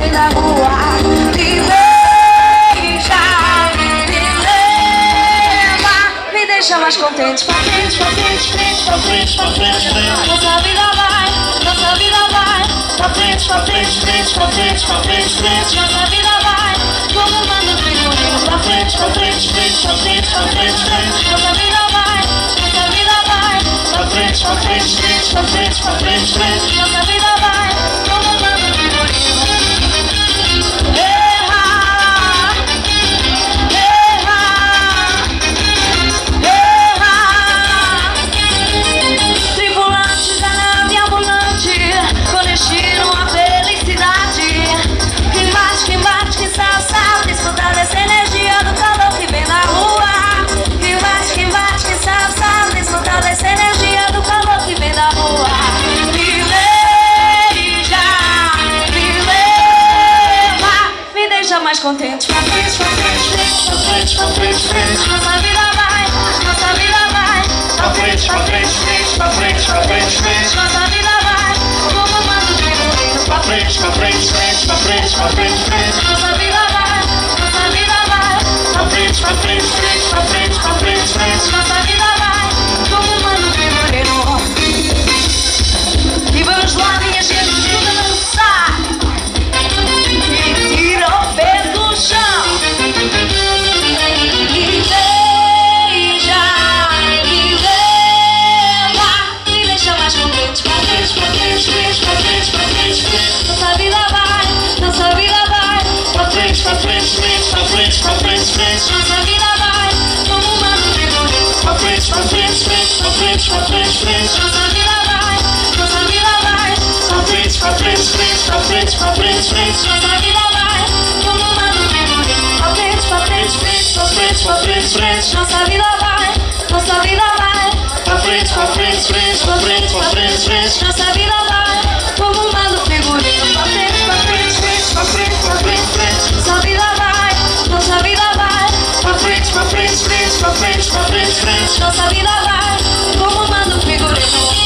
vem da rua. Me beija, me leva, me deixa mais contente. Pra frente, pra frente, frente, pra frente, pra frente, frente. Nossa vida vai, nossa vida vai. Pra frente, pra frente, frente, pra frente, pra frente, frente. Nossa vida vai, como manda o figurino. Pra frente, pra frente, frente, pra frente, pra frente, frente. Nossa vida vai, nossa vida vai. Pra frente, pra frente, frente, pra frente, pra frente, frente. Nossa vida vai, como manda o figurino. Erra, erra, erra. Tripulante da nave ambulante, com destino à felicidade. Que bate, que salsa, desfrutar dessa energia do calor que vem na rua. Que bate, que salsa, desfrutar dessa energia do calor que vem da rua. Me beija, me leva, me deixa mais contente. Pra frente, pra frente, frente, pra frente, pra frente, frente. Nossa vida vai, nossa vida vai. Pra frente, pra frente, frente, pra frente, pra frente, frente. Nossa vida vai, como manda o figurino. Pra frente, pra frente, frente, pra frente, pra frente, frente. Nossa vida vai, nossa vida vai. Pra frente, pra frente, frente, pra frente, pra frente, frente. Nossa vida vai, como manda o figurino. E vamos lá, minha gente, tudo a dançar. E tira o pé do chão. Me beija, me leva, me deixa mais contente. Pra frente, pra frente, frente, pra frente, pra frente, frente. Nossa vida vai, nossa vida vai. Pra frente, pra frente, frente, pra frente, pra frente, frente. Nossa vida vai, como manda o figurino. Pra frente, pra frente, frente, pra frente, pra frente, frente. Nossa vida vai, nossa vida vai. Pra frente, pra frente, frente, pra frente, pra frente, frente. Nossa vida vai, como manda o figurino. Pra frente, pra frente, frente, pra frente, pra frente, frente. Nossa vida vai, nossa vida vai. Pra frente, pra frente, frente, pra frente, pra frente, frente. Nossa vida vai, como manda o figurino. Pra frente, pra frente, frente, pra frente, pra frente, frente. Nossa vida vai, nossa vida vai. Pra frente, pra frente, frente, pra frente, pra frente, frente. Nossa vida vai, como manda o figurino.